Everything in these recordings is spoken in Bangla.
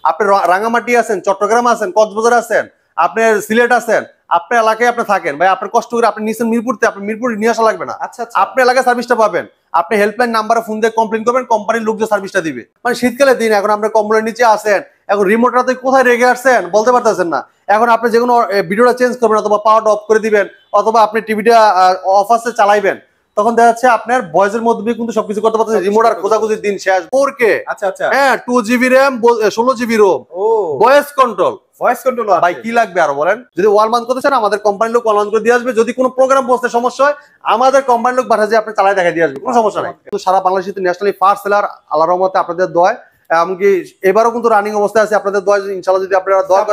আপনি রাঙ্গামাটি আছেন, চট্টগ্রাম আছেন, কক্সবাজার আছেন, আপনি সিলেট আছেন, আপনার এলাকায় আপনি থাকেন ভাই, আপনি কষ্ট করে আপনি নিছেন মিরপুরতে, আপনি মিরপুর নিয়ে আসা লাগবে না। আপনি এলাকায় সার্ভিসটা পাবেন। আপনি হেল্পলাইন নাম্বারে ফোন দিয়ে কমপ্লেন করবেন, কোম্পানির লোক যে সার্ভিসটা দিবে। মানে শীতকালের দিন, এখন আপনি কম্বলের নিচে আছেন, এখন রিমোটটাতে কোথায় রেখে আসছেন বলতে পারতেছেন না। এখন আপনি যে কোনো ভিডিওটা চেঞ্জ করবেন, অথবা পাওয়ারটা অফ করে দিবেন, অথবা আপনি টিভিটা অফ আছে চালাইবেন, তখন দেখা যাচ্ছে আপনার ভয়েসের মধ্যে কিন্তু সবকিছু করতে পারতেছেন। রিমোট আর খোঁজাখুঁজির দিন শেষ। 4K, হ্যাঁ 2GB RAM, 16GB Rome, voice control. ভাই কি লাগবে আরো বলেন? যদি ওয়াল মাউন্ট করতে চান, আমাদের কোম্পানির লোক ওয়াল মাউন্ট করে দিয়ে আসবে। যদি কোনো প্রোগ্রাম বসতে সমস্যা হয়, আমাদের কোম্পানির লোক পাঠায় যে আপনি চালায় দেখাই দিয়ে আসবে, কোনো সমস্যা নাই। কিন্তু সারা বাংলাদেশে ন্যাশনালি ফার্স্ট সেলার, আল্লাহর রহমতে আপনাদের দোয়ায়। এমনকি এবারও কিন্তু রানিং অবস্থায় আছে আপনাদের দোয়া। ইনশাআল্লাহ যদি আপনারা দোয়া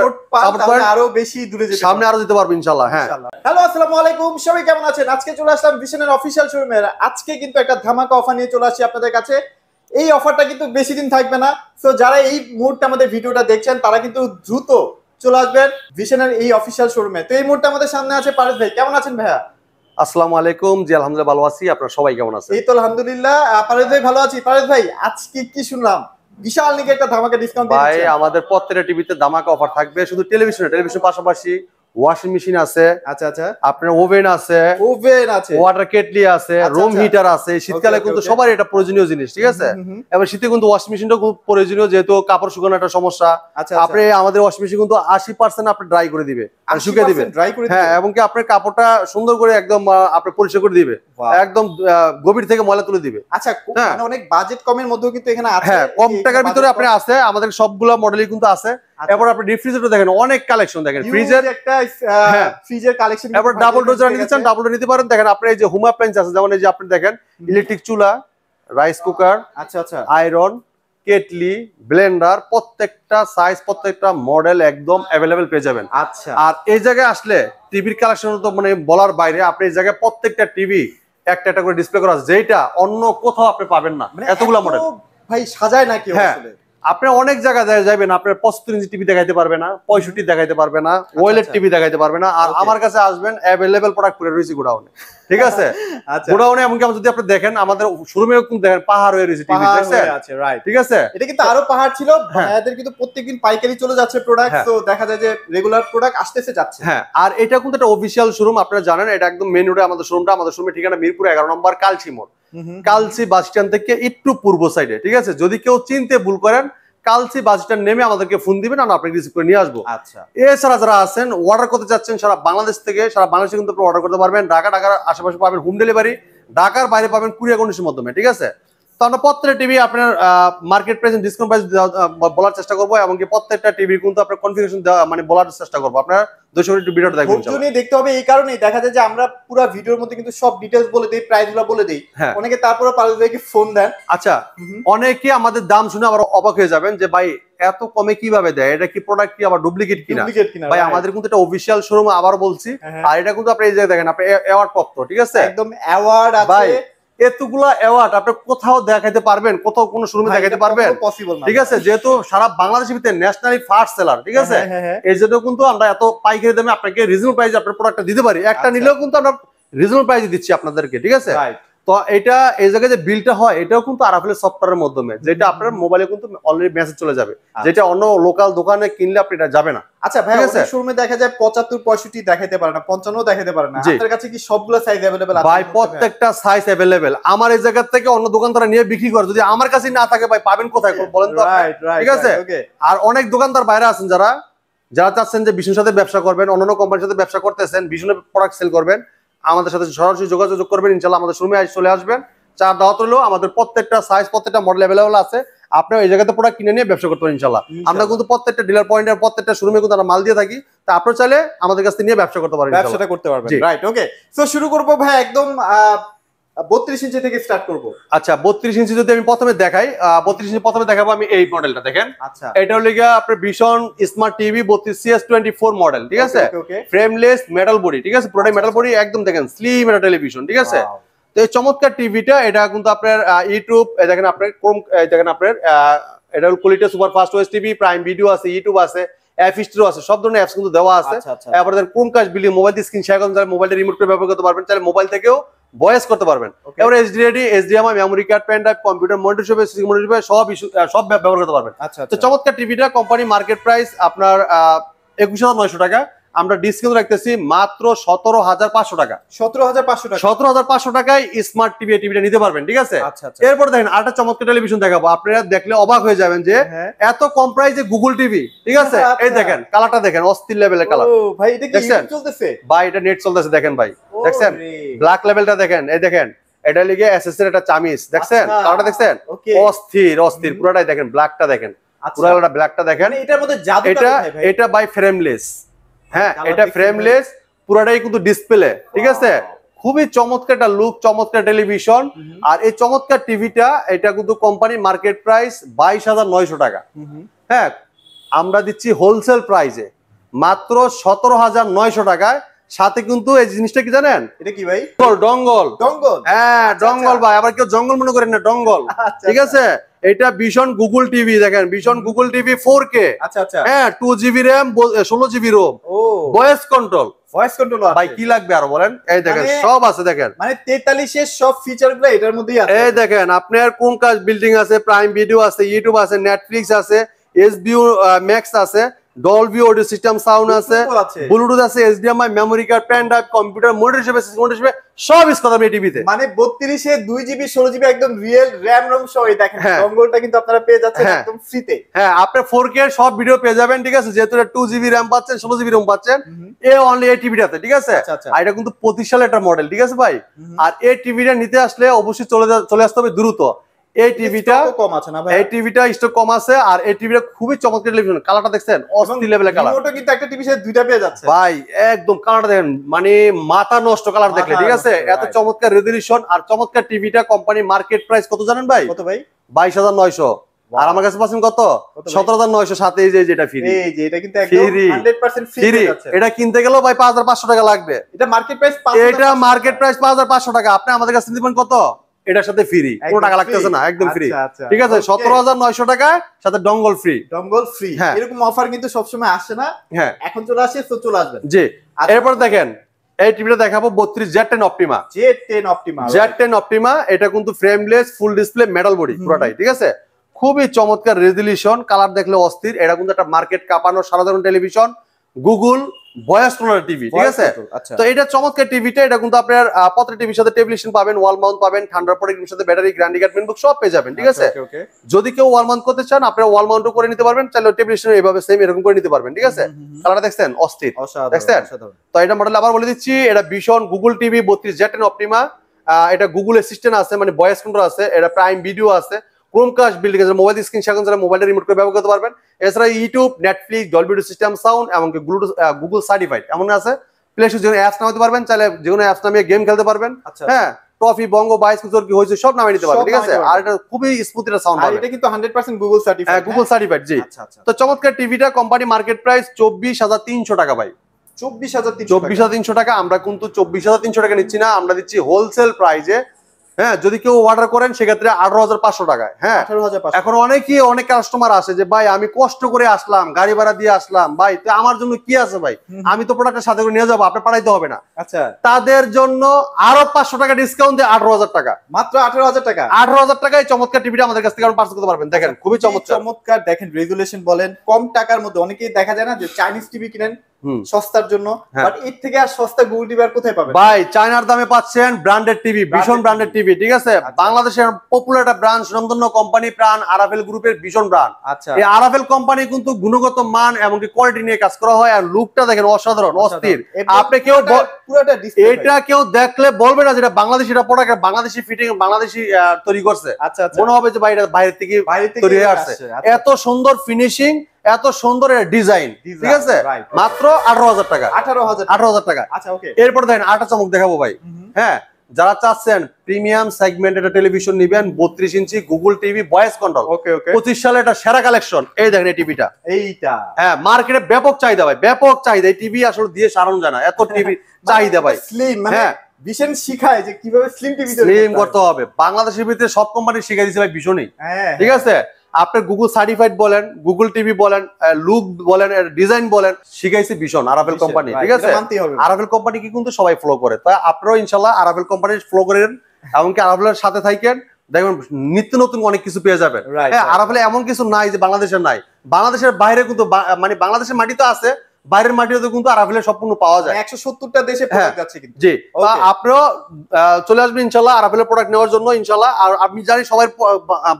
করেন, আরো বেশি দূরে যেতে সামনে আরো যেতে পারবেন ইনশাআল্লাহ। হ্যাঁ, হ্যালো আসসালামু আলাইকুম, সবাই কেমন আছেন? আজকে চলে আসলাম ভিশনের অফিশিয়াল শোরুমে। আজকে কিন্তু একটা ধামাকা অফার নিয়ে চলে আসছি আপনাদের কাছে। এই অফারটা কিন্তু বেশি দিন থাকবে না। সো যারা এই মুহূর্তে আমাদের ভিডিওটা দেখছেন, তারা কিন্তু দ্রুত চলে আসবেন ভিশনের এই অফিশিয়াল শোরুমে। তো এই মুহূর্তে আমাদের সামনে আছে পারেশ ভাই। কেমন আছেন ভাইয়া? আসসালামু আলাইকুম। জি আলহামদুলিল্লাহ ভালো আছি। আপনারা সবাই কেমন আছেন? এই তো আলহামদুলিল্লাহ। পারেশ ভাই ভালো আছি। পারেশ ভাই, আজকে কি শুনলাম বিশাল নাকি একটা ধামাকা ডিসকাউন্ট দিচ্ছেন? ভাই আমাদের প্রত্যেকটা টিভিতে ধামাকা অফার থাকবে। শুধু টেলিভিশনের পাশাপাশি ওয়াশিং মেশিন আছে, আপনার ওভেন আছে, ওয়াটার কেটলি আছে, রুম হিটার আছে। শীতকালে কিন্তু সবার এটা প্রয়োজনীয় জিনিস, ঠিক আছে? এবার শীতে কিন্তু ওয়াশিং মেশিনটা খুব প্রয়োজনীয়, যেহেতু কাপড় শুকানো একটা সমস্যা। আপনি আমাদের ওয়াশিং মেশিন কিন্তু 80% আপনি ড্রাই করে দিবে, শুকিয়ে দিবে। হ্যাঁ, এবং কি আপনার কাপড়টা সুন্দর করে একদম আপনি পরিষ্কার করে দিবে, একদম গভীর থেকে ময়লা তুলে দিবে। আচ্ছা, মানে অনেক বাজেট কমের মধ্যেও কিন্তু এখানে আছে। হ্যাঁ, কম টাকার ভিতরে আপনি আছে, আমাদের সবগুলা মডেলই কিন্তু আছে। এরপর আপনি রেফ্রিজারেটর দেখেন, অনেক কালেকশন দেখেন। ফ্রিজের একটা ফ্রিজের কালেকশন, এরপর ডাবল ডোর যারা নিতে চান ডাবল ডোর নিতে পারেন। দেখেন আপনি এই যে হোম অ্যাপ্লায়েন্স আছে, যেমন এই যে আপনি দেখেন ইলেকট্রিক চুলা, rice cooker, iron, kettle, Blender, প্রত্যেকটা সাইজ, প্রত্যেকটা মডেল একদম অ্যাভেলেবেল পেয়ে যাবেন। আচ্ছা, আর এই জায়গায় আসলে টিভির কালেকশন তো মানে বলার বাইরে। আপনি এই জায়গায় প্রত্যেকটা টিভি একটা একটা করে ডিসপ্লে করা আছে, যেটা অন্য কোথাও আপনি পাবেন না। এতগুলা মডেল ভাই সাজায় না কেউ আসলে। আপনি অনেক জায়গায় যাবেন, আপনার 75 ইঞ্চি টিভি দেখাইতে পারবে না, 65 দেখাইতে পারবে না, ওয়েলেট টিভি দেখাইতে পারবে না। আর আমার কাছে আসবেন, অ্যাভেলেবেল প্রোডাক্ট পড়ে রয়েছে গোডাউনে, ঠিক আছে? গোডাউনে এমনকি যদি আপনি দেখেন, আমাদের শোরুমেও কিন্তু দেখেন পাহাড় হয়ে রয়েছে টিভি, ঠিক আছে? এটা কিন্তু আরো পাহাড় ছিল। ভাইয়াদের কিন্তু প্রত্যেকদিন পাইকারি চলে যাচ্ছে প্রোডাক্ট, তো দেখা যায় যে রেগুলার প্রোডাক্ট আসতেছে যাচ্ছে। হ্যাঁ, আর এটা কিন্তু একটা অফিশিয়াল শোরুম, আপনারা জানেন। এটা একদম মেইন রোডে আমাদের শোরুমটা। আমাদের শোরুমের ঠিকানা মিরপুর 11 নম্বর কালচি মোড়, কালচি বাস স্ট্যান্ড থেকে একটু পূর্ব সাইডে, ঠিক আছে? যদি কেউ চিনতে ভুল করেন, কালচি বাস স্ট্যান্ড নেমে আমাদেরকে ফোন দিবেন, আমরা আপনাকে রিসিভ করে নিয়ে আসবো। আচ্ছা, এছাড়া যারা আছেন অর্ডার করতে চাচ্ছেন সারা বাংলাদেশ থেকে, সারা বাংলাদেশে কিন্তু আপনি অর্ডার করতে পারবেন। ঢাকার আশেপাশে পাবেন হোম ডেলিভারি, ঢাকার বাইরে পাবেন কুরিয়ার কন্ডিশনের মাধ্যমে, ঠিক আছে? তো আমরা প্রত্যেকটা টিভি আপনার মার্কেট প্রাইস, ডিসকাউন্ট প্রাইস বলার চেষ্টা করবো, এমনকি প্রত্যেকটা টিভি কিন্তু আপনার কনফিগারেশন মানে বলার চেষ্টা করবো। আপনার 200 মিনিট ভিডিওটা দেখবেন, দেখতে হবে। এই কারণেই দেখা যায় যে আমরা পুরো ভিডিওর মধ্যে কিন্তু সব ডিটেইলস বলে দেই, প্রাইসগুলো বলে দেই। অনেকে তারপরে পারভেজ ভাইকে ফোন দেন। আচ্ছা, অনেকে আমাদের দাম শুনে আবার অবাক হয়ে যাবেন যে ভাই এত কমে কিভাবে দেয়, এটা কি প্রোডাক্ট কি আবার ডুপ্লিকেট কিনা? ভাই আমাদের কিন্তু এটা অফিশিয়াল শোরুম, আবার বলছি। আর এটা কিন্তু আপনি এই যে দেখেন, আপনি অ্যাওয়ার্ড প্রাপ্ত, ঠিক আছে? একদম অ্যাওয়ার্ড আছে। ভাই এতগুলা অ্যাওয়ার্ড আপনি কোথাও দেখাইতে পারবেন? কোথাও কোনো শোরুমে দেখাইতে পারবেন? ঠিক আছে, যেহেতু সারা বাংলাদেশের ভিতরে ন্যাশনালি ফার্স্ট সেলার, ঠিক আছে? এই জন্য কিন্তু আমরা এত পাইকারি দামে আপনাকে রিজনেবল প্রাইসে আপনার প্রোডাক্টটা দিতে পারি। একটা নিলেও কিন্তু আমরা রিজনেবল প্রাইসে দিচ্ছি আপনাদেরকে, ঠিক আছে? তো এটা এই জায়গায় যে বিলটা হয়, এটাও কিন্তু আরাফেল সফটওয়্যারের মাধ্যমে, যেটা আপনার মোবাইলে কিন্তু অলরেডি মেসেজ চলে যাবে, যেটা অন্য লোকাল দোকানে কিনলে আপনি এটা যাবে না। আচ্ছা ভাই, অনেক শোরুমে দেখা যায় 75 65 দেখাইতে পারে না, 55 দেখাইতে পারে না। আপনার কাছে কি সবগুলো সাইজ अवेलेबल আছে? ভাই প্রত্যেকটা সাইজ अवेलेबल। আমার এই জায়গা থেকে অন্য দোকানদাররা নিয়ে বিক্রি করে, যদি আমার কাছে না থাকে ভাই পাবেন কোথায় বলেন তো? ঠিক আছে। আর অনেক দোকানদার বাইরে আছেন যারা চাচ্ছেন যে বিষ্ণুর সাথে ব্যবসা করবেন, অন্যান্য কোম্পানির সাথে ব্যবসা করতেছেন, বিষ্ণুর প্রোডাক্ট সেল করবেন, আমাদের সাথে সরাসরি যোগাযোগ করবেন। ইনশাআল্লাহ আমাদের শোরুমে চলে আসবেন। চার দাওয়াত হলো, আমাদের প্রত্যেকটা সাইজ, প্রত্যেকটা মডেল अवेलेबल আছে। আপনি এই জায়গাতে প্রোডাক্ট কিনে নিয়ে ব্যবসা করতে পারেন ইনশাআল্লাহ। আমরা কিন্তু প্রত্যেকটা ডিলার পয়েন্টের প্রত্যেকটা শোরুমে কিন্তু আমরা মাল দিয়ে থাকি। তা আপনি চাইলে আমাদের কাছ থেকে নিয়ে ব্যবসা করতে পারেন, ব্যবসাটা করতে পারবেন। রাইট, ওকে। সো শুরু করব ভাই একদম 32 ইঞ্চি থেকে স্টার্ট করব। আচ্ছা, 32 ইঞ্চি যদি আমি প্রথমে দেখাই, 32 ইঞ্চি প্রথমে দেখাবো আমি এই মডেলটা। দেখেন, আচ্ছা, এটা হলো গিয়া আপনার vision smart TV 32CS24 model, ঠিক আছে? ফ্রেমলেস মেটাল বডি, ঠিক আছে? পুরোটাই মেটাল বডি, একদম দেখেন স্লিম একটা টেলিভিশন, ঠিক আছে? তো এই চমৎকার টিভিটা, এটা কিন্তু আপনার ইউটিউব, দেখেন আপনার ক্রোম, দেখেন আপনার এটা হলো quality super fast OS TV, prime video আছে, ইউটিউব আছে, অ্যাপ হিস্ট্রি আছে, সব ধরনের অ্যাপস কিন্তু দেওয়া আছে। এরপর ক্রোমকাস্ট বিলি মোবাইল দিয়ে স্ক্রিন শেয়ার করতে, মোবাইলের রিমোট করে ব্যবহার করতে পারবেন। চাইলে মোবাইল থেকেও ভয়েস করতে পারবেন। এবার HD, HDMI, memory card, pen drive, computer monitor হিসেবে, সিসি মনিটর হিসেবে সব ব্যবহার করতে পারবেন। তো চমৎকার টিভিটা কোম্পানি মার্কেট প্রাইস আপনার 21,900 টাকা, আমরা ডিসকাউন্ট রাখতেছি মাত্র 17,500 টাকা। 17,500 টাকায় স্মার্ট টিভিটা নিতে পারবেন, ঠিক আছে? এরপর দেখেন আরেকটা চমৎকার টেলিভিশন দেখাবো, আপনারা দেখলে অবাক হয়ে যাবেন যে এত কম প্রাইসে গুগল টিভি, ঠিক আছে? এই দেখেন কালারটা দেখেন, অস্থির লেভেলের কালার। ভাই এটা কি নেট চলতেছে? ভাই এটা নেট চলতেছে, দেখেন ভাই, দেখছেন ব্ল্যাক লেভেলটা দেখেন, এই দেখেন এটা লিগে এসএস এর একটা চামিজ, দেখছেন কালারটা দেখছেন, অস্থির পুরোটাই দেখেন, ব্ল্যাকটা দেখেন, পুরোটা ব্ল্যাকটা দেখেন। এটার মধ্যে জাদু এটা বাই ফ্রেমলেস, হ্যাঁ এটা ফ্রেমলেস, পুরোটাই কিন্তু ডিসপ্লে, ঠিক আছে? খুবই চমৎকার একটা লুক, চমৎকার টেলিভিশন। আর এই চমৎকার টিভিটা এটা কিন্তু কোম্পানি মার্কেট প্রাইস 22,900 টাকা। হ্যাঁ, আমরা দিচ্ছি হোলসেল প্রাইসে মাত্র 17,900 টাকায়। সাথে কিন্তু এই জিনিসটা কি জানেন, এটা কি ভাই? ডঙ্গল। হ্যাঁ ডঙ্গল ভাই, আবার কেউ জঙ্গল মনে করেন না, ডঙ্গল, ঠিক আছে? এটা ভীষণ গুগল টিভি, দেখেন ভীষণ গুগল টিভি 4K, হ্যাঁ 2GB RAM, 16GB Rome, voice control ভাই কি লাগবে আরো বলেন? এই দেখেন সব আছে, দেখেন মানে 43 এর সব ফিচারগুলো এটার মধ্যেই আছে। এই দেখেন আপনার কোন কাজ বিল্ডিং আছে, প্রাইম ভিডিও আছে, ইউটিউব আছে, নেটফ্লিক্স আছে, এসবিও ম্যাক্স আছে, ডলবি অডিও সিস্টেম সাউন্ড আছে, ব্লুটুথ আছে, HDMI, memory card, pen drive, computer monitor হিসেবে, সিসি মনিটর হিসেবে সব ইউজ করতে পারবেন এই টিভিতে। মানে 32 এ 2GB 16GB একদম রিয়েল র‍্যাম রম সহ দেখেন ডঙ্গলটা কিন্তু আপনারা পেয়ে যাচ্ছেন একদম ফ্রিতে। হ্যাঁ আপনি 4K এর সব ভিডিও পেয়ে যাবেন, ঠিক আছে? যেহেতু 2GB র‍্যাম পাচ্ছেন, 16GB রোম পাচ্ছেন অনলি এই টিভিটাতে, ঠিক আছে? আর এটা কিন্তু 25 সালের একটা মডেল, ঠিক আছে ভাই? আর এই টিভিটা নিতে আসলে অবশ্যই চলে আসতে হবে দ্রুত। এই টিভিটা কম আছে না ভাই? এই টিভিটা স্টক কম আছে। আর এই টিভিটা খুবই চমৎকার টেলিভিশন, কালারটা দেখছেন অস্থির লেভেলের কালার। রিমোটও কিন্তু একটা টিভির সাথে দুইটা পেয়ে যাচ্ছে ভাই, একদম কালারটা দেখেন, মানে মাথা নষ্ট কালার দেখলে, ঠিক আছে? এত চমৎকার রেজোলিউশন আর চমৎকার টিভিটা কোম্পানি মার্কেট প্রাইস কত জানেন ভাই? কত ভাই? 22,900। আর আমার কাছে পাচ্ছেন কত? 17,900, সাথে এই যে এটা ফ্রি। এই যে এটা কিন্তু একদম 100% ফ্রি আছে। এটা কিনতে গেলেও ভাই 5,500 টাকা লাগবে। এটা মার্কেট প্রাইস 5,500 টাকা। আপনি আমাদের কাছে দিবেন কত? এটার সাথে ফ্রি, কোনো টাকা লাগতেছে না, একদম ফ্রি, ঠিক আছে? 17,900 টাকা সাথে ডঙ্গল ফ্রি। এরকম অফার কিন্তু সবসময় আসে না, হ্যাঁ এখন চলে আসে, তো চলে আসবে। জি, এরপর দেখেন এই টিভিটা দেখাবো 32 Z10 অপটিমা। এটা কিন্তু frameless, full display, metal body পুরোটাই, ঠিক আছে? খুবই চমৎকার রেজোলিউশন, কালার দেখলে অস্থির। এটা কিন্তু একটা মার্কেট কাঁপানো সাধারণ television, Google voice control TV, ঠিক আছে? তো এটা চমৎকার টিভিটা, এটা কিন্তু আপনার প্রত্যেকটা টিভির সাথে টেলিভিশন পাবেন, ওয়াল মাউন্ট পাবেন, ঠান্ডার প্রোটেক্টের সাথে ব্যাটারি, গ্যারান্টি কার্ড, মেনবুক সব পেয়ে যাবেন, ঠিক আছে? যদি কেউ ওয়াল মাউন্ট করতে চান, আপনারা ওয়াল মাউন্টও করে নিতে পারবেন, চাইলে টেলিভিশন এইভাবে সেম এরকম করে নিতে পারবেন, ঠিক আছে? কালারটা দেখছেন অস্থির, দেখছেন? তো এটা মডেল আবার বলে দিচ্ছি, এটা ভীষণ গুগল টিভি 32 Z10 অপটিমা। এটা গুগল অ্যাসিস্ট্যান্ট আছে, মানে ভয়েস কন্ট্রোল আছে, এটা প্রাইম ভিডিও আছে, ক্রোমকাস্ট বিল্ডিং আছে, মোবাইল স্ক্রিন শেয়ার করে মোবাইলের রিমোট করে ব্যবহার করতে পারবেন। এছাড়া YouTube, Netflix, Dolby audio system sound এবং গুগল সার্টিফাইড এমন আছে। প্লে স্টোর যেগুলো অ্যাপস নামাতে পারবেন, চাইলে যেগুলো অ্যাপস নামিয়ে গেম খেলতে পারবেন। হ্যাঁ, ট্রফি, বঙ্গ, বাইস কি হয়েছে সব নামিয়ে নিতে পারবেন, ঠিক আছে? আর এটা খুবই স্মুথ একটা সাউন্ড পাবেন। এটা কিন্তু 100% গুগল সার্টিফাইড। হ্যাঁ, গুগল সার্টিফাইড, জি। তো চমৎকার টিভিটা কোম্পানি মার্কেট প্রাইস 24,300 টাকা ভাই। 24,300 টাকা। আমরা কিন্তু 24,300 টাকা নিচ্ছি না, আমরা দিচ্ছি হোলসেল প্রাইসে। হ্যাঁ, যদি কেউ অর্ডার করেন সেক্ষেত্রে 18,500 টাকায়। হ্যাঁ, এখন অনেক কাস্টমার আসে যে ভাই আমি কষ্ট করে আসলাম, গাড়ি ভাড়া দিয়ে আসলাম, ভাই তো আমার জন্য কি আছে ভাই, আমি তো প্রোডাক্টের সাথে করে নিয়ে যাবো, আপনি পাঠাইতে হবে না। আচ্ছা, তাদের জন্য আরো 500 টাকা ডিসকাউন্ট দিয়ে 18,000 টাকা, মাত্র 18,000 টাকা। 18,000 টাকায় চমৎকার টিভিটা আমাদের কাছ থেকে পারচেজ করতে পারবেন। দেখেন খুবই চমৎকার, দেখেন রেজুলেশন বলেন, কম টাকার মধ্যে অনেকেই দেখা যায় না যে চাইনিজ টিভি কিনেন সস্তার জন্য, বাট এর থেকে আর সস্তা গুগল টিভি আর কোথায় পাবেন ভাই? চায়নার দামে পাচ্ছেন ব্র্যান্ডেড টিভি, ভীষণ ব্র্যান্ডেড টিভি, ঠিক আছে? বাংলাদেশের পপুলার একটা ব্র্যান্ড, সুনামধন্য কোম্পানি প্রাণ আরাফেল গ্রুপের ভীষণ ব্র্যান্ড। আচ্ছা, এই আরাফেল কোম্পানি কিন্তু গুণগত মান এবং কোয়ালিটি নিয়ে কাজ করা হয়। আর লুকটা দেখেন অসাধারণ, অস্থির। আপনি কেউ এটা কেউ দেখলে বলবে না যেটা বাংলাদেশি, এটা প্রোডাক্ট বাংলাদেশি ফিটিং, বাংলাদেশি তৈরি করছে, মনে হবে যে ভাই এটা বাইরে থেকে তৈরি হয়ে আসছে। এত সুন্দর ফিনিশিং, এত সুন্দর ডিজাইন, ঠিক আছে? মাত্র 18,000 টাকা। 18,000 টাকা। আচ্ছা, ওকে। এরপর দেখেন আটা চমক দেখাবো ভাই। হ্যাঁ, যারা চাচ্ছেন প্রিমিয়াম সেগমেন্ট একটা টেলিভিশন নিবেন, 32 ইঞ্চি গুগল টিভি ভয়েস কন্ট্রোল, 25 সালে এটা সেরা কালেকশন। এই দেখেন এই টিভিটা, এইটা হ্যাঁ মার্কেটে ব্যাপক চাহিদা ভাই, ব্যাপক চাহিদা। এই টিভি আসলে দিয়ে সারানো যায় না, এত টিভি চাহিদা ভাই। স্লিম, হ্যাঁ, ভীষণ শিখায় যে কিভাবে স্লিম টিভি স্লিম করতে হবে। বাংলাদেশের ভিতরে সব কোম্পানি শিখাই দিয়েছে ভাই ভীষণই, ঠিক আছে? আপনার গুগল সার্টিফাইড বলেন, গুগল টিভি বলেন, লুক বলেন, ডিজাইন বলেন, শিখাইছি ভীষণ আরাভেল কোম্পানি। ঠিক আছে, আরাভেল কোম্পানিকে কিন্তু সবাই ফলো করে, তাই আপনারাও ইনশাল্লাহ আরাভেল কোম্পানি ফলো করেন, এমনকি আরাভেলের সাথে থাকেন, দেখবেন নিত্য নতুন অনেক কিছু পেয়ে যাবেন। হ্যাঁ, আরাভেলে এমন কিছু নাই যে বাংলাদেশের নাই, বাংলাদেশের বাইরে কিন্তু মানে বাংলাদেশের মাটি তো আছে, বাইরের মাটিতে কিন্তু আরাভেলের সম্পূর্ণ পাওয়া যায়। 170টা দেশে প্রোডাক্ট যাচ্ছে কিন্তু। জি, আপনারাও চলে আসবেন ইনশাআল্লাহ আরাভেলের প্রোডাক্ট নেওয়ার জন্য ইনশাআল্লাহ। আর আমি জানি সবার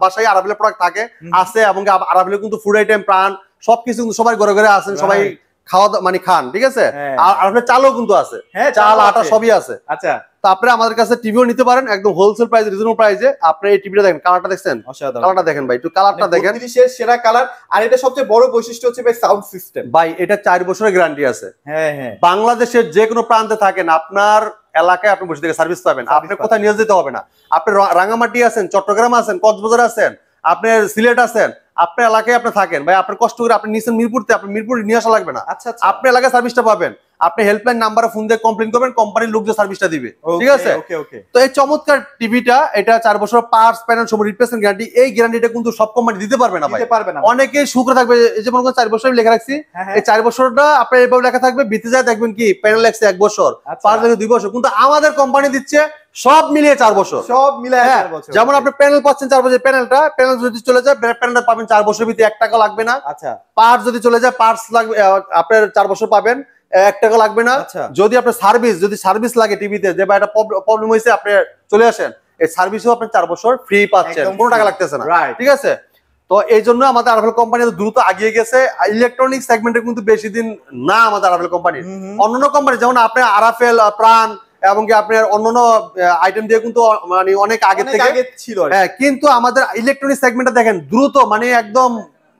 বাসায় আরাভেলের প্রোডাক্ট থাকে আছে, এবং আরাভেলের কিন্তু ফুড আইটেম, প্রাণ সবকিছু কিন্তু সবাই ঘরে ঘরে আছেন, সবাই খাওয়া মানে খান। ঠিক আছে, আর আরাভেলের চালও কিন্তু আছে, চাল আটা সবই আছে। আচ্ছা, তো আপনারা আমাদের কাছে টিভিও নিতে পারেন একদম হোলসেল প্রাইস, রিজনেবল প্রাইসে। আপনি এই টিভিটা দেখেন, কালারটা দেখছেন, কালারটা দেখেন ভাই, একটু কালারটা দেখেন, সেরা কালার। আর এটা সবচেয়ে বড় বৈশিষ্ট্য হচ্ছে ভাই সাউন্ড সিস্টেম। ভাই এটা 4 বছরের গ্যারান্টি আছে। হ্যাঁ হ্যাঁ, বাংলাদেশের যে কোনো প্রান্তে থাকেন, আপনার এলাকায় আপনি বসে থেকে সার্ভিস পাবেন, আপনি কোথায় নিয়ে যেতে হবে না। আপনি রাঙ্গামাটি আছেন, চট্টগ্রাম আছেন, কক্সবাজার আছেন, আপনার সিলেট আছেন, আপনার এলাকায় আপনি থাকেন ভাই, আপনার কষ্ট করে আপনি নিছেন মিরপুরতে, আপনি মিরপুর নিয়ে আসা লাগবে না। আচ্ছা, আপনার এলাকায় সার্ভিসটা পাবেন, আপনি হেল্পলাইন নাম্বারে ফোন দিয়ে কমপ্লেন করবেন, কোম্পানির লোক যে সার্ভিসটা দিবে। ঠিক আছে, তো এই চমৎকার টিভিটা, এটা 4 বছর পার্টস প্যানেল সব রিপ্লেসমেন্ট গ্যারান্টি। এই গ্যারান্টিটা কিন্তু সব কোম্পানি দিতে পারবে না ভাই, অনেকেই শুক্র থাকবে। এই যে মনে করেন 4 বছর লেখা রাখছি, এই 4 বছরটা আপনার এইভাবে লেখা থাকবে, বিতে যায় দেখবেন কি প্যানেল লাগছে 1 বছর, পার্টস লাগে 2 বছর, কিন্তু আমাদের কোম্পানি দিচ্ছে সব মিলিয়ে 4 বছর, সব মিলিয়ে 4 বছর। যেমন আপনি প্যানেল পাচ্ছেন 4 বছর, প্যানেল যদি চলে যায় প্যানেলটা পাবেন 4 বছরের ভিতরে, 1 টাকা লাগবে না। আচ্ছা, পার্টস যদি চলে যায় পার্টস লাগবে, আপনার 4 বছর পাবেন, 1 টাকা লাগবে না। যদি আপনার সার্ভিস লাগে টিভিতে, যে বা একটা প্রবলেম হয়েছে, আপনি চলে আসেন, এই সার্ভিসও আপনি 4 বছর ফ্রি পাচ্ছেন, কোনো টাকা লাগতেছে না। ঠিক আছে, তো এই জন্য আমাদের আরাভেল কোম্পানি দ্রুত আগিয়ে গেছে। ইলেকট্রনিক সেগমেন্টে কিন্তু বেশি দিন না আমাদের আরাভেল কোম্পানি। অন্যান্য কোম্পানি যেমন আপনি আরাফেল, প্রাণ এবং কি আপনার অন্যান্য আইটেম দিয়ে কিন্তু মানে অনেক আগে থেকে ছিল। হ্যাঁ, কিন্তু আমাদের ইলেকট্রনিক সেগমেন্টে দেখেন দ্রুত, মানে একদম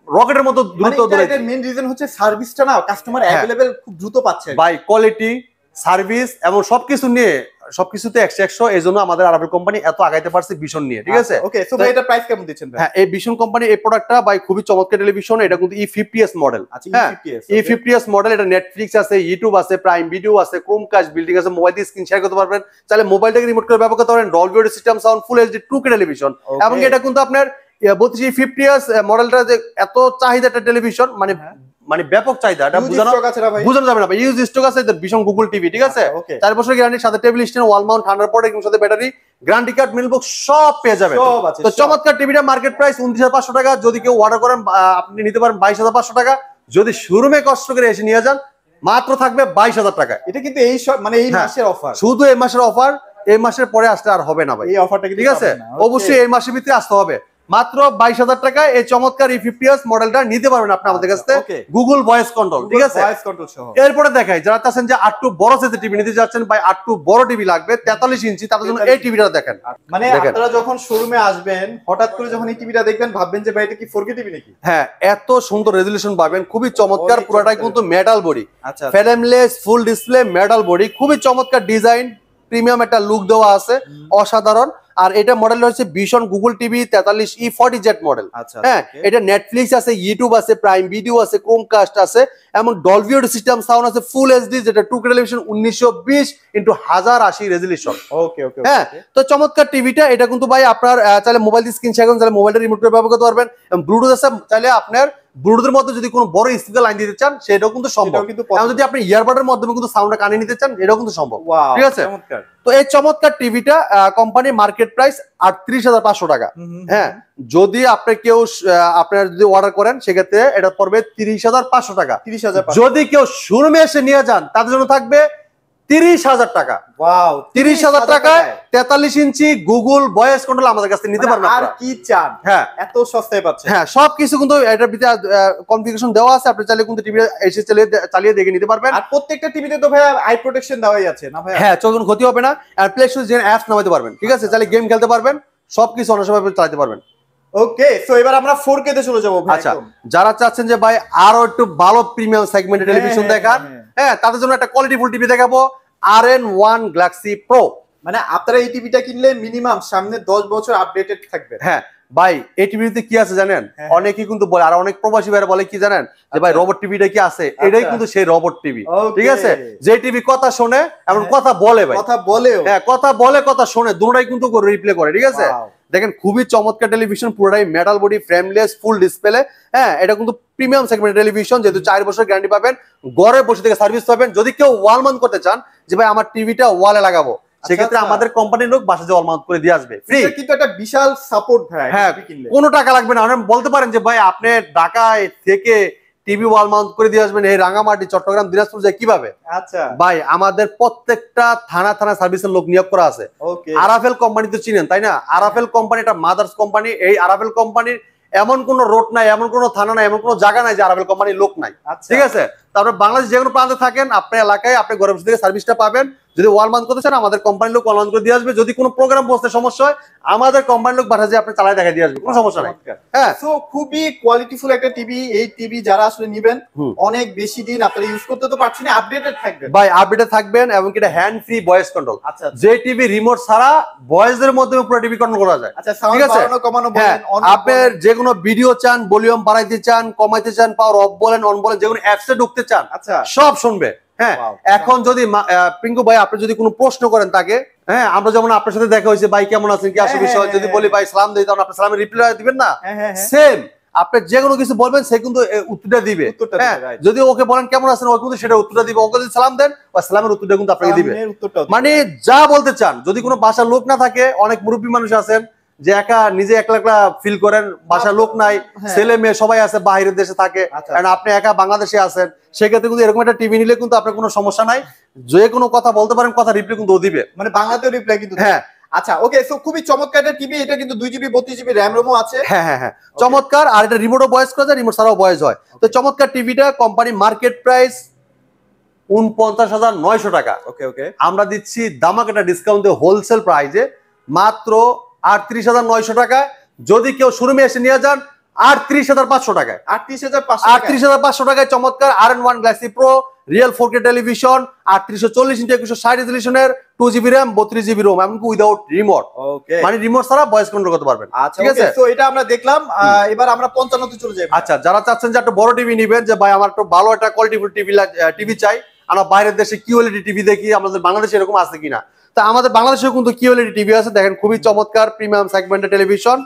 রকেটের মতো দ্রুত। এটার মেইন রিজন হচ্ছে সার্ভিসটা না, কাস্টমার अवेलेबल খুব দ্রুত পাচ্ছে ভাই, কোয়ালিটি, সার্ভিস এবং সবকিছু নিয়ে, সবকিছুতে 100 এইজন্য আমাদের আরাভেল কোম্পানি এত আগাইতে পারছে ভিশন নিয়ে। ঠিক আছে, ওকে, সো ভাই এটা প্রাইস কেমন দিচ্ছেন ভাই? হ্যাঁ, এই ভিশন কোম্পানি এই প্রোডাক্টটা ভাই খুবই চমৎকার টেলিভিশন। এটা কিন্তু E50s মডেল। হ্যাঁ, E50s মডেল। এটা নেটফ্লিক্স আছে, ইউটিউব আছে, প্রাইম ভিডিও আছে, ক্রোমকাস্ট বিল্ডিং আছে, মোবাইল দিয়ে স্ক্রিন শেয়ার করতে পারবেন, চাইলে মোবাইলটাকে রিমোট করে ব্যবহার করতে পারেন, Dolby audio system, sound, full HD 2K television. এবং এটা কিন্তু আপনার 32 মডেলটা যে এত চাহিদা একটা টেলিভিশন, মানে ব্যাপক চাহিদা, এটা বুঝানো যাবে না ভাই। ইউজ স্টক আছে ভীষণ গুগল টিভি। ঠিক আছে, 4 বছর গ্যারান্টির সাথে table stand, wall mount, Thunderbird এর সাথে battery, guarantee card, mail box সব পেয়ে যাবেন। তো চমৎকার টিভিটা মার্কেট প্রাইস 29,500 টাকা। যদি কেউ অর্ডার করেন আপনি নিতে পারেন 22,500 টাকা। যদি শোরুমে কষ্ট করে এসে নিয়ে যান মাত্র থাকবে 22,000 টাকা। এটা কিন্তু এই মানে এই মাসের অফার, শুধু এই মাসের অফার। এই মাসের পরে আসলে আর হবে না ভাই এই অফারটা। ঠিক আছে, অবশ্যই এই মাসের ভিতরে আসতে হবে। মাত্র 22,000 টাকায় এই চমৎকার E50s মডেলটা নিতে পারবেন আপনি আমাদের কাছ থেকে, গুগল ভয়েস কন্ট্রোল। ঠিক আছে, এরপরে দেখাই যারা চাচ্ছেন যে আরটু বড় সাইজের টিভি নিতে যাচ্ছেন, ভাই আরটু বড় টিভি লাগবে 43 ইঞ্চি, তাদের জন্য এই টিভিটা দেখেন। মানে আপনারা যখন শোরুমে আসবেন, হঠাৎ করে যখন এই টিভিটা দেখবেন ভাববেন যে ভাই এটা কি 4K টিভি নাকি। হ্যাঁ, এত সুন্দর রেজোলিউশন পাবেন, খুবই চমৎকার। পুরোটাই কিন্তু metal body, frameless full display metal body, খুবই চমৎকার ডিজাইন, প্রিমিয়াম একটা লুক দেওয়া আছে, অসাধারণ। আর এটা মডেল হচ্ছে vision Google TV 43 E40Z model. হ্যাঁ, এটা নেটফ্লিক্স আছে, ইউটিউব আছে, প্রাইম ভিডিও আছে, ক্রোমকাস্ট আছে, এবং ডলবি অডিও সিস্টেম, সাউন্ড আছে, ফুল এইচডি, যেটা 2K টেলিভিশন 1920x1080 রেজোলিউশন। ওকে ওকে, হ্যাঁ। তো চমৎকার টিভিটা, এটা কিন্তু ভাই আপনার চাইলে মোবাইল দিয়ে স্ক্রিন শেয়ার করুন, চাইলে মোবাইলটা রিমোট করে ব্যবহার করতে পারবেন, এবং ব্লুটুথ আছে, চাইলে আপনার ব্লুটুথের মধ্যে যদি কোনো বড় স্পিকার লাইন দিতে চান সেটাও কিন্তু সম্ভব। যদি আপনি ইয়ারবাডের মাধ্যমে কিন্তু সাউন্ডটা কানে নিতে চান এটাও কিন্তু সম্ভব। ঠিক আছে, তো এই চমৎকার টিভিটা কোম্পানি মার্কেট প্রাইস 38,500 টাকা। হ্যাঁ, যদি আপনি কেউ আপনার যদি অর্ডার করেন সেক্ষেত্রে এটা পড়বে 30,500 টাকা। 30,000। যদি কেউ শোরুমে এসে নিয়ে যান তাদের জন্য থাকবে 30,000 টাকা। ওয়াও, 30,000 টাকায় 43 ইঞ্চি গুগল ভয়েস কন্ট্রোল আমাদের কাছে নিতে পারবেন। আর কি চান? হ্যাঁ, এত সস্তায় পাচ্ছেন। হ্যাঁ, সবকিছু কিন্তু এটার ভিতরে কনফিগারেশন দেওয়া আছে, আপনি চাইলে কিন্তু টিভি এসে চালিয়ে দেখে নিতে পারবেন। আর প্রত্যেকটা টিভিতে তো ভাই আই প্রোটেকশন দেওয়াই আছে না ভাই? হ্যাঁ, চোখের ক্ষতি হবে না। আর প্লে স্টোর যে অ্যাপস নামাতে পারবেন। ঠিক আছে, চাইলে গেম খেলতে পারবেন, সবকিছু অনেক সময় চালাতে পারবেন। ওকে, সো এবার আমরা 4K তে চলে যাব ভাই। আচ্ছা, যারা চাচ্ছেন যে ভাই আরো একটু ভালো প্রিমিয়াম সেগমেন্টের টেলিভিশন দেখান, হ্যাঁ, তাদের জন্য একটা কোয়ালিটি ফুল টিভি দেখাবো, RN1 Galaxy Pro। মানে আপনারা এই টিভিটা কিনলে মিনিমাম সামনে 10 বছর আপডেটেড থাকবে। হ্যাঁ ভাই, এই টিভিতে কি আছে জানেন? অনেকেই কিন্তু বলে, আর অনেক প্রবাসী ভাইরা বলে কি জানেন, যে ভাই রোবট টিভিটা কি আছে? এটাই কিন্তু সেই রোবট টিভি। ঠিক আছে, যে টিভি কথা শোনে এবং কথা বলে, ভাই কথা বলেও, হ্যাঁ কথা বলে কথা শোনে, দুটোটাই কিন্তু রিপ্লে করে। ঠিক আছে, দেখেন খুবই চমৎকার টেলিভিশন, পুরোটাই metal body, frameless, full display. হ্যাঁ, এটা কিন্তু প্রিমিয়াম সেগমেন্ট টেলিভিশন, যেহেতু 4 বছর গ্যারান্টি পাবেন, ঘরে বসে থেকে সার্ভিস পাবেন। যদি কেউ ওয়াল মাউন্ট করতে চান যে ভাই আমার টিভিটা ওয়ালে লাগাবো, সেক্ষেত্রে আমাদের কোম্পানির লোক বাসায় ওয়াল মাউন্ট করে দিয়ে আসবে ফ্রি। কিন্তু একটা বিশাল সাপোর্ট ভাই। হ্যাঁ, কোনো টাকা লাগবে না। আপনি বলতে পারেন যে ভাই আপনি ঢাকায় থেকে টিভি ওয়াল মাউন্ট করে দিয়ে আসবেন এই রাঙামাটি, চট্টগ্রাম, দিনাজপুর যায় কিভাবে? আচ্ছা ভাই আমাদের প্রত্যেকটা থানা থানা সার্ভিসের লোক নিয়োগ করা আছে। আরাফেল কোম্পানি তো চিনেন তাই না? আরাফেল কোম্পানি এটা মাদার্স কোম্পানি। এই আরাফেল কোম্পানির এমন কোন রোড নাই, এমন কোন থানা নাই, এমন কোন জায়গা নাই যে আরাফেল কোম্পানির লোক নাই। ঠিক আছে, তারপরে বাংলাদেশ যে কোনো প্রান্তে থাকেন, আপনার এলাকায় আপনি ঘরে বসে থেকে সার্ভিসটা পাবেন। যদি ওয়াল মাউন্ট করতে চান, আমাদের কোম্পানির লোক ওয়াল মাউন্ট করে দিয়ে আসবে। যদি কোনো প্রোগ্রাম বসতে সমস্যা হয়, আমাদের কোম্পানির লোক বাসা যে আপনি চালায় দেখা দিয়ে আসবে, কোনো সমস্যা নাই। হ্যাঁ, সো খুবই কোয়ালিটিফুল একটা টিভি। এই টিভি যারা আসলে নেবেন অনেক বেশি দিন আপনারা ইউজ করতে তো পারছেন, আপডেটেড থাকবেন ভাই, আপডেটেড থাকবেন। এবং এটা হ্যান্ড ফ্রি ভয়েস কন্ট্রোল। যে টিভি রিমোট ছাড়া ভয়েসের মাধ্যমে পুরো টিভি কন্ট্রোল করা যায়। আচ্ছা, সাউন্ড বাড়ানো কমানো বলেন, আপনার যে কোনো ভিডিও চান, ভলিউম বাড়াইতে চান, কমাইতে চান, পাওয়ার অফ বলেন, অন বলেন, যে কোনো অ্যাপসে ঢুকতে চান, আচ্ছা সব শুনবে। হ্যাঁ, এখন যদি পিঙ্কু ভাই আপনি যদি কোনো প্রশ্ন করেন তাকে, হ্যাঁ, আমরা যেমন আপনার সাথে দেখা হয়েছে, ভাই কেমন আছেন, কি আসে বিষয়, যদি বলি ভাই সালাম দিই, তখন আপনি সালামের রিপ্লাই দিবেন না? সেম আপনি যে কোনো কিছু বলবেন, সে কিন্তু উত্তরটা দিবে। হ্যাঁ, যদি ওকে বলেন কেমন আছেন, ও কিন্তু সেটা উত্তরটা দিবে। ওকে যদি সালাম দেন, ওই সালামের উত্তরটা কিন্তু আপনাকে দিবে। মানে যা বলতে চান, যদি কোনো বাসার লোক না থাকে, অনেক মুরব্বী মানুষ আছেন যে একা নিজে একলা একলা ফিল করেন, বাসার লোক নাই, ছেলে মেয়ে সবাই আছে বাইরের দেশে থাকে, কারণ আপনি একা বাংলাদেশে আছেন, সেক্ষেত্রে কিন্তু এরকম একটা টিভি নিলে কিন্তু আপনার কোনো সমস্যা নাই। যে কোনো কথা বলতে পারেন, কথা রিপ্লাই কিন্তু ও দিবে, মানে বাংলাতেও রিপ্লাই কিন্তু। হ্যাঁ। আচ্ছা, ওকে, সো খুবই চমৎকার একটা টিভি। এটা কিন্তু 2 জিবি 32 জিবি র‍্যাম রোমও আছে। হ্যাঁ হ্যাঁ হ্যাঁ, চমৎকার। আর এটা রিমোটও ভয়েস করা যায়, রিমোট ছাড়াও ভয়েস হয়। তো চমৎকার টিভিটা কোম্পানি মার্কেট প্রাইস 49,900 টাকা। ওকে ওকে, আমরা দিচ্ছি দামাকাটা ডিসকাউন্টে হোলসেল প্রাইজে মাত্র 38,900 টাকায়। যদি কেউ শোরুমে এসে নিয়ে যান 38,500 টাকায়। 38,500 টাকায় চমৎকার RN1 Galaxy pro real 4K television, 3840x2160 রেজোলিউশনের, 2 GB RAM, 32 GB ROM, এমনকি উইদাউট রিমোট। ওকে, মানে রিমোট ছাড়া ভয়েস কন্ট্রোল করতে পারবেন। ঠিক আছে, তো এটা আমরা দেখলাম। এবার আমরা 55 তে চলে যাই। আচ্ছা, যারা চাচ্ছেন যে একটা বড় টিভি নেবেন, যে ভাই আমার একটু ভালো একটা কোয়ালিটিফুল টিভি চাই, আমরা বাইরের দেশে কিউএলইডি টিভি দেখি, আমাদের বাংলাদেশে এরকম আছে কিনা? তা আমাদের বাংলাদেশেও কিন্তু কিউএলইডি টিভি আছে। দেখেন খুবই চমৎকার প্রিমিয়াম সেগমেন্টের টেলিভিশন,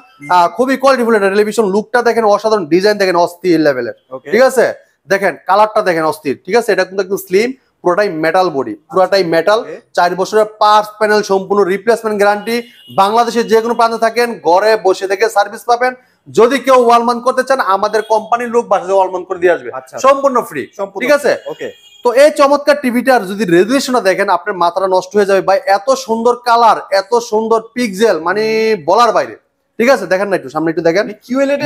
খুবই কোয়ালিটিফুল একটা টেলিভিশন। লুকটা দেখেন অসাধারণ, ডিজাইন দেখেন অস্থির লেভেলের। ঠিক আছে, দেখেন কালারটা দেখেন অস্থির। ঠিক আছে, এটা কিন্তু একদম স্লিম, পুরোটাই মেটাল বডি, পুরোটাই মেটাল। 4 বছরের পার্টস প্যানেল সম্পূর্ণ রিপ্লেসমেন্ট গ্যারান্টি। বাংলাদেশের যে কোনো প্রান্তে থাকেন, ঘরে বসে থেকে সার্ভিস পাবেন। যদি কেউ ওয়াল মাউন্ট করতে চান, আমাদের কোম্পানির লোক বাসায় ওয়াল মাউন্ট করে দিয়ে আসবে, সম্পূর্ণ ফ্রি। ঠিক আছে, ওকে। তো এই চমৎকার টিভিটার যদি রেজুলেশনটা দেখেন, আপনার মাথাটা নষ্ট হয়ে যাবে ভাই। এত সুন্দর কালার, এত সুন্দর পিক্সেল, মানে বলার বাইরে। ঠিক আছে, দেখেন না একটু সামনে, একটু দেখেন,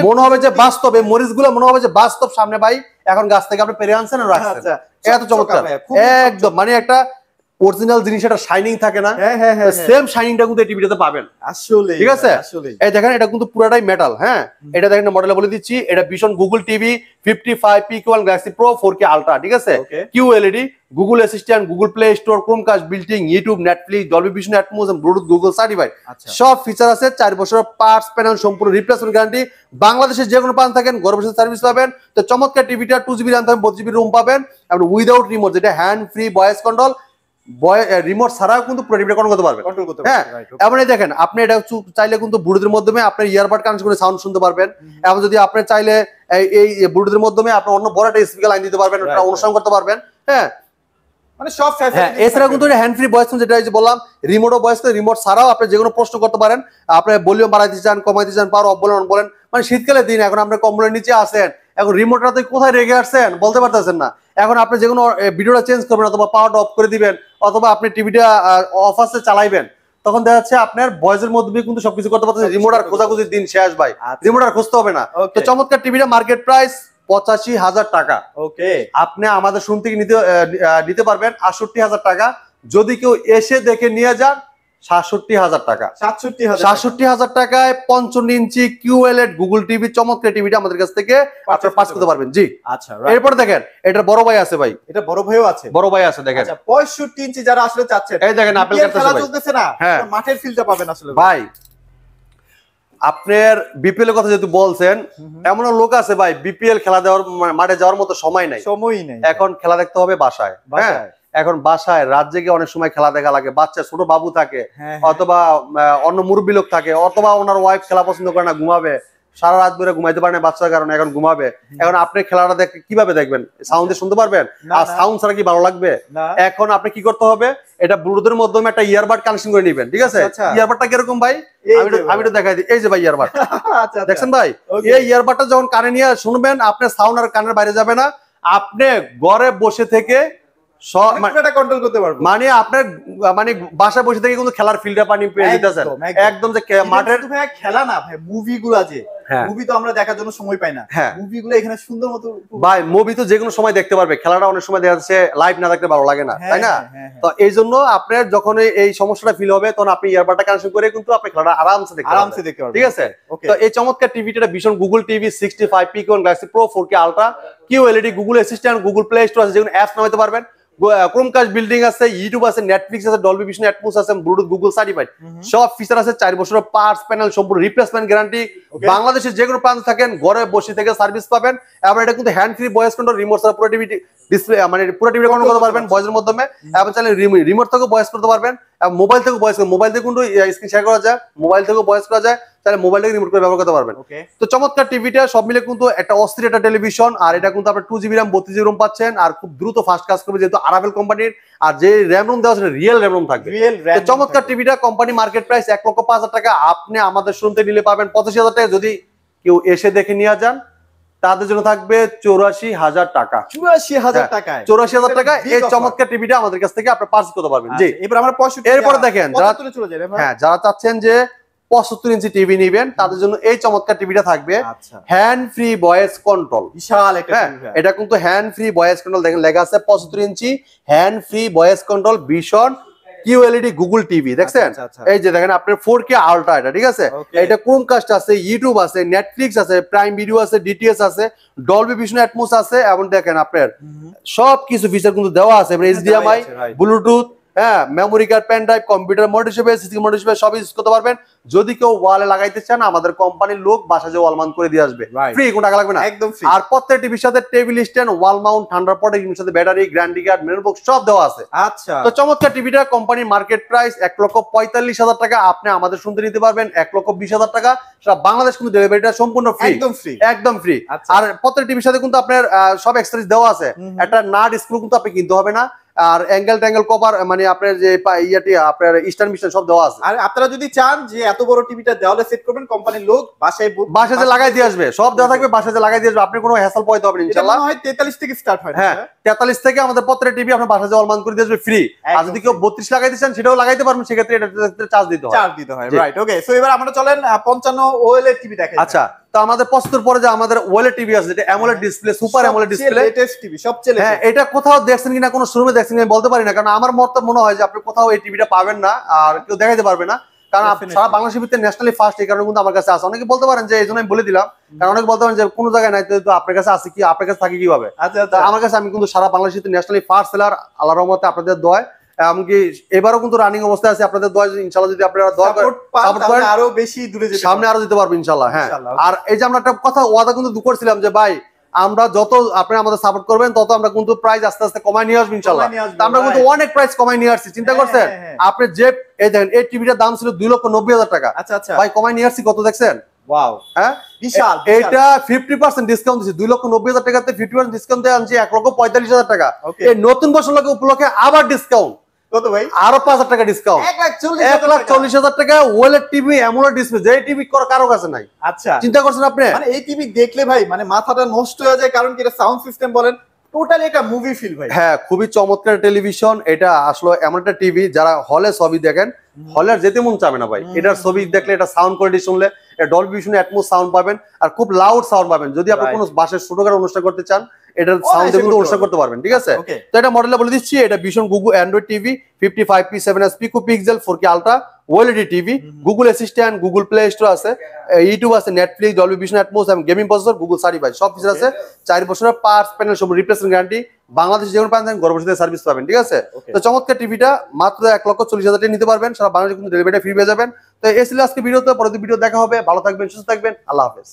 মনে হবে যে বাস্তব, এই মরিচগুলো মনে হবে যে বাস্তব সামনে ভাই, এখন গাছ থেকে আপনি পেরে আনছেন আর রাখছেন। এত চমৎকার, একদম মানে একটা অরিজিনাল জিনিস, একটা শাইনিং থাকে না, সেম শাইনিংটা কিন্তু এই টিভিটাতে পাবেন আসলে। ঠিক আছে, এই দেখেন এটা কিন্তু পুরোটাই মেটাল। হ্যাঁ, এটা দেখেন মডেল বলে দিচ্ছি, এটা ভীষণ Google TV 55PQ1 Galaxy pro 4K ultra. ঠিক আছে, QLED, Google assistant, Google play store, Chromecast, বিল্টিং, YouTube, Netflix, Dolby vision, atoms এবং ব্লুটুথ গুগল সার্টিফাইড, সব ফিচার আছে। 4 বছরের পার্টস প্যানেল সম্পূর্ণ রিপ্লেসমেন্ট গ্যারান্টি। বাংলাদেশের যে কোনো প্রান্ত থাকেন, ঘরে বসে সার্ভিস পাবেন। তো চমৎকার টিভিটা 2 জিবি র‍্যাম থাকবে, 32 জিবি রোম পাবেন, এবং উইদাউট রিমোট, যেটা hand free voice control, remote ছাড়াও কিন্তু পুরো টিভিটা কন্ট্রোল করতে পারবেন। হ্যাঁ, এমন দেখেন আপনি এটা চাইলে কিন্তু ব্লুটুথের মাধ্যমে আপনার ইয়ারবাড কানেক্ট করে সাউন্ড শুনতে পারবেন। এবং যদি আপনি চাইলে এই ব্লুটুথের মাধ্যমে আপনি অন্য বড় একটা স্পিকার লাইন দিতে পারবেন, ওটা অনুসরণ করতে পারবেন। হ্যাঁ, মানে সব ফ্যাসিলিটি। এছাড়া কিন্তু হ্যান্ড ফ্রি ভয়েস, যেটা বললাম, রিমোটও ভয়েস, রিমোট ছাড়াও আপনি যে কোনো প্রশ্ন করতে পারেন। আপনি ভলিউম বাড়াইতে চান, কমাইতে চান, পাওয়ার অফ বলেন, অন বলেন, মানে শীতকালের দিন, এখন আপনি কম্বলের নিচে আছেন, এখন রিমোটটা কোথায় রেখে আসছেন বলতে পারতেছেন না। এখন আপনি যে কোনো ভিডিওটা চেঞ্জ করবেন, অথবা পাওয়ারটা অফ করে দিবেন, অথবা আপনি টিভিটা অফ আছে চালাইবেন, তখন দেখা যাচ্ছে আপনার ভয়েসের মধ্যে কিন্তু সবকিছু করতে পারতেছেন। রিমোট আর খোঁজাখুঁজির দিন শেষ ভাই, রিমোট আর খুঁজতে হবে না। তো চমৎকার টিভিটা মার্কেট প্রাইস 85,000 টাকা। ওকে, আপনি আমাদের শুরু থেকে নিতে পারবেন 68,000 টাকা। যদি কেউ এসে দেখে নিয়ে যান 67,000 টাকা। 67,000 টাকায় 55 ইঞ্চি কিউএলইডি গুগল টিভি, চমৎকার টিভিটা আমাদের কাছ থেকে আপনারা পাস করতে পারবেন। জি, আচ্ছা। এরপর দেখেন এটার বড় ভাই আছে ভাই, এটা বড় ভাইও আছে, বড় ভাই আছে। দেখেন 65 ইঞ্চি যারা আসলে চাচ্ছেন, এই দেখেন আপেল কাটতেছে ভাই, চলতেছে না, মাঠের ফিলটা পাবেন আসলে ভাই। আপনার বিপিএল এর কথা যেহেতু বলছেন, এমন লোক আছে ভাই বিপিএল খেলা দেওয়ার মাঠে যাওয়ার মতো সময়ই নাই। এখন খেলা দেখতে হবে বাসায়। হ্যাঁ, এখন বাসায় রাত জেগে অনেক সময় খেলা দেখা লাগে, বাচ্চা ছোট বাবু থাকে, অথবা অন্য মুরব্বী লোক থাকে, অথবা ওনার ওয়াইফ খেলা পছন্দ করে না, ঘুমাবে, সারা রাত ধরে ঘুমাইতে পারে না বাচ্চার কারণে, এখন ঘুমাবে। এখন আপনি খেলাটা দেখে কিভাবে দেখবেন? সাউন্ডে শুনতে পারবেন? আর সাউন্ড ছাড়া কি ভালো লাগবে? এখন আপনি কি করতে হবে, এটা ব্লুটুথের মাধ্যমে একটা ইয়ারবাড কানেকশন করে নেবেন, ঠিক আছে? ইয়ারবাডটা কিরকম ভাই, আমি তো দেখাই দিই। এই যে ভাই ইয়ারবাড, দেখছেন ভাই, এই ইয়ারবাডটা যখন কানে নিয়ে শুনবেন, আপনার সাউন্ড আর কানের বাইরে যাবে না, আপনি ঘরে বসে থেকে কন্ট্রোল করতে পারবেন। মানে আপনার মানে বাসায় বসে থেকে কিন্তু খেলার ফিল্ডে পানি পেয়ে যেতেছেন একদম, যে মাঠের খেলা না ভাই, মুভিগুলা যে মুভি তো আমরা দেখার জন্য সময় পাই না, মুভিগুলো এখানে সুন্দর মতো ভাই, মুভি তো যে কোনো সময় দেখতে পারবে, খেলাটা অনেক সময় দেখা যাচ্ছে লাইভ না দেখতে ভালো লাগে না, তাই না? তো এই জন্য আপনার যখন এই সমস্যাটা ফিল হবে, তখন আপনি ইয়ারবাডটা কানেকশন করে কিন্তু আপনি খেলাটা আরামসে দেখতে পারবেন, ঠিক আছে? তো এই চমৎকার টিভিটা ভীষণ Google TV 65 P1 Galaxy Pro 4K Ultra QLED, Google assistant, Google play store আছে, যেগুলো অ্যাপস নামাতে পারবেন, ক্রোমকাস্ট বিল্ডিং আছে, ইউটিউব আছে, নেটফ্লিক্স আছে, ডলবি ভিশন অ্যাটমস আছে, ব্লুটুথ গুগল সার্টিফাইড, সব ফিচার আছে, 4 বছরের পার্টস প্যানেল সম্পূর্ণ রিপ্লেসমেন্ট গ্যারান্টি, বাংলাদেশের যে কোনো প্রান্তে থাকেন ঘরে বসে থেকে সার্ভিস পাবেন। এবং এটা কিন্তু hand free voice control, remote ছাড়া পুরো টিভি ডিসপ্লে মানে পুরো টিভি কন্ট্রোল করতে পারবেন ভয়েসের মাধ্যমে, এবং চাইলে রিমোট থেকেও ভয়েস করতে পারবেন, এবং মোবাইল থেকেও ভয়েস, মোবাইল থেকে কিন্তু স্ক্রিন শেয়ার করা যায়, মোবাইল থেকেও ভয়েস করা যায়, তাহলে মোবাইল থেকে রিমোট করে ব্যবহার করতে পারবেন। তো চমৎকার টিভিটা সব মিলে কিন্তু একটা অস্থির একটা টেলিভিশন, আর এটা কিন্তু আপনার 2GB RAM 32GB ROM পাচ্ছেন, আর খুব দ্রুত ফাস্ট কাজ করবে যেহেতু আরাভেল কোম্পানির, আর যে র্যাম রুম দেওয়া আছে রিয়েল র্যাম রুম থাকবে। তো চমৎকার টিভিটা কোম্পানি মার্কেট প্রাইস 1,05,000 টাকা, আপনি আমাদের শুনতে নিলে পাবেন 85,000 টাকা। যদি কেউ এসে দেখে নিয়ে যান তাদের জন্য থাকবে 84,000 টাকা। 84,000 টাকায় 84,000 টাকা এই চমৎকার টিভিটা আমাদের কাছ থেকে আপনি পারচেজ করতে পারবেন। জি, এবার আমরা 65 এরপরে দেখেন যারা চাচ্ছেন যে 75 ইঞ্চি টিভি নেবেন, তাদের জন্য এই চমৎকার টিভিটা থাকবে হ্যান্ড ফ্রি ভয়েস কন্ট্রোল। বিশাল একটা টিভি, এটা কিন্তু হ্যান্ড ফ্রি ভয়েস কন্ট্রোল, দেখেন লেখা আছে 75 inch hand free voice control vision QLED Google TV, দেখছেন? এই যে দেখেন আপনার 4K আলট্রা, এটা ঠিক আছে? এটা ক্রোমকাস্ট আছে, ইউটিউব আছে, নেটফ্লিক্স আছে, প্রাইম ভিডিও আছে, ডিটিএস আছে, ডলবি ভিশন অ্যাটমস আছে, এবং দেখেন আপনার সব কিছু ফিচার কিন্তু দেওয়া আছে, HDMI, ব্লুটুথ, হ্যাঁ, memory card, pen drive, computer mode হিসেবে, সিসি মোড হিসেবে সব ইউজ করতে পারবেন। যদি কেউ ওয়ালে লাগাইতে চান, আমাদের কোম্পানির লোক বাসা যে ওয়াল মাউন্ট করে দিয়ে আসবে, ফ্রি, কোনো টাকা লাগবে না, একদম ফ্রি। আর প্রত্যেক টিভির সাথে টেবিল স্ট্যান্ড, ওয়াল মাউন্ট, থান্ডারপড, এর সাথে battery, guarantee card, memory box সব দেওয়া আছে। আচ্ছা, তো চমৎকার টিভিটা কোম্পানির মার্কেট প্রাইস 1,45,000 টাকা, আপনি আমাদের শুনতে নিতে পারবেন 1,20,000 টাকা। সারা বাংলাদেশ কিন্তু ডেলিভারিটা সম্পূর্ণ ফ্রি, একদম ফ্রি, একদম ফ্রি। আর প্রত্যেক টিভির সাথে কিন্তু আপনার সব এক্সেসরিজ দেওয়া আছে, একটা নাট স্ক্রু কিন্তু আপনি কিনতে হবে না, আর অ্যাঙ্গেল ট্যাঙ্গেল কভার, মানে আপনার যে ইয়াটি আপনার ইস্টার্ন মিশন সব দেওয়া আছে। আর আপনারা যদি চান যে এত বড় টিভিটা দেওয়ালে সেট করবেন, কোম্পানির লোক বাসায় লাগাই দিয়ে আসবে, সব দেওয়া থাকবে, বাসায় লাগাই দিয়ে আসবে, আপনি কোনো হ্যাসেল পাইতে হবে না ইনশাআল্লাহ। হয় 43 থেকে স্টার্ট হয়, হ্যাঁ 43 থেকে আমাদের প্রত্যেকটা টিভি আপনার বাসায় অলমান করে দিয়ে আসবে ফ্রি। আর যদি কেউ 32 লাগাইতে চান সেটাও লাগাইতে পারবেন, সেক্ষেত্রে এটা চার্জ দিতে হয়। রাইট, ওকে। সো এবার আমরা চলেন 55 OLED টিভি দেখাই। আচ্ছা, তো আমাদের পছন্দের পরে যে আমাদের OLED টিভি আছে, যেটা AMOLED display, super AMOLED display, latest TV সবচেয়ে, হ্যাঁ, এটা কোথাও দেখছেন কিনা, কোন শোরুমে দেখছেন কিনা বলতে পারি না, কারণ আমার মনে হয় যে আপনি কোথাও এই টিভিটা পাবেন না, আর কেউ দেখাইতে পারবে না, কারণ সারা বাংলাদেশের ভিতরে ন্যাশনালি ফার্স্ট, এই কারণে কিন্তু আমার কাছে আছে। অনেকে বলতে পারেন যে এই জন্য আমি বলে দিলাম, কারণ অনেকে বলতে পারেন যে কোনো জায়গায় নাই, তো আপনার কাছে আছে কি, আপনার কাছে থাকে কিভাবে? আচ্ছা, আমার কাছে আমি কিন্তু সারা বাংলাদেশের ন্যাশনালি ফার্স্ট সেলার, আল্লাহর রহমতে আপনাদের দোয়ায়, এমনকি এবারও কিন্তু রানিং অবস্থায় আছে, আপনাদের দোয়া ইনশাআল্লাহ, যদি আপনারা দোয়া করেন আরো বেশি দূরে যেতে সামনে আরো দিতে পারবেন ইনশাআল্লাহ। হ্যাঁ, আর এই যে আমরা একটা কথা ওয়াদা কিন্তু করছিলাম যে ভাই, আমরা যত আপনি আমাদের সাপোর্ট করবেন, তত আমরা কিন্তু প্রাইস আস্তে আস্তে কমায় নিয়ে আসবো ইনশাআল্লাহ। আমরা কিন্তু অনেক প্রাইস কমায় নিয়ে আসছি, চিন্তা করছেন? আপনি যে এই দেখেন, এই টিভিটার দাম ছিল 2,90,000 টাকা, ভাই কমায় নিয়ে আসছি কত দেখছেন? ওয়াও, হ্যাঁ, বিশাল। এটা 50% ডিসকাউন্ট দিছি, 2,90,000 টাকাতে 50% ডিসকাউন্ট দিয়ে আনছি 1,45,000 টাকা। এই নতুন বছর উপলক্ষে আবার ডিসকাউন্ট কত ভাই? আরো 5,000 টাকা ডিসকাউন্ট, 1,40,000 টাকা OLED টিভি, অ্যামোলেড ডিসপ্লে, যে টিভি কারো কাছে নাই। আচ্ছা, চিন্তা করছেন আপনি? মানে এই টিভি দেখলে ভাই মানে মাথাটা নষ্ট হয়ে যায়, কারণ কি এটা সাউন্ড সিস্টেম বলেন, টোটালি একটা মুভি ফিল ভাই। হ্যাঁ, খুবই চমৎকার টেলিভিশন। এটা আসলে এমন একটা টিভি যারা হলে ছবি দেখেন, হলে যেতে মন চাবে না ভাই, এটার ছবি দেখলে, এটা সাউন্ড কোয়ালিটি শুনলে, ডলবি ভিশন অ্যাটমস সাউন্ড পাবেন, আর খুব লাউড সাউন্ড পাবেন। যদি আপনি কোনো বাসায় ছোটখাটো অনুষ্ঠান করতে চান, এটার সাউন্ডে কিন্তু অনুষ্ঠান করতে পারবেন, ঠিক আছে? তো এটা মডেলটা বলে দিচ্ছি, এটা ভীষণ Google Android TV 55p7s পিকোপিক্সেল 4K ultra OLED TV, Google assistant, Google play store আছে, ইউটিউব আছে, নেটফ্লিক্স, ডলবি ভিশন অ্যাটমস এবং গেমিং প্রসেসর, গুগল সার্টিফাইড, সব ফিচার আছে। 4 বছরের পার্টস প্যানেল সব রিপ্লেসমেন্ট গ্যারান্টি, বাংলাদেশ যে কোনো প্রান্তে ঘরে বসে সার্ভিস পাবেন, ঠিক আছে? তো চমৎকার টিভিটা মাত্র 1,40,000 টাকা নিতে পারবেন, সারা বাংলাদেশে কিন্তু ডেলিভারিটা ফ্রি পেয়ে যাবেন। তো এই ছিল আজকে ভিডিওতে, পরবর্তী ভিডিও দেখা হবে। ভালো থাকবেন, সুস্থ থাকবেন, আল্লাহ হাফেজ।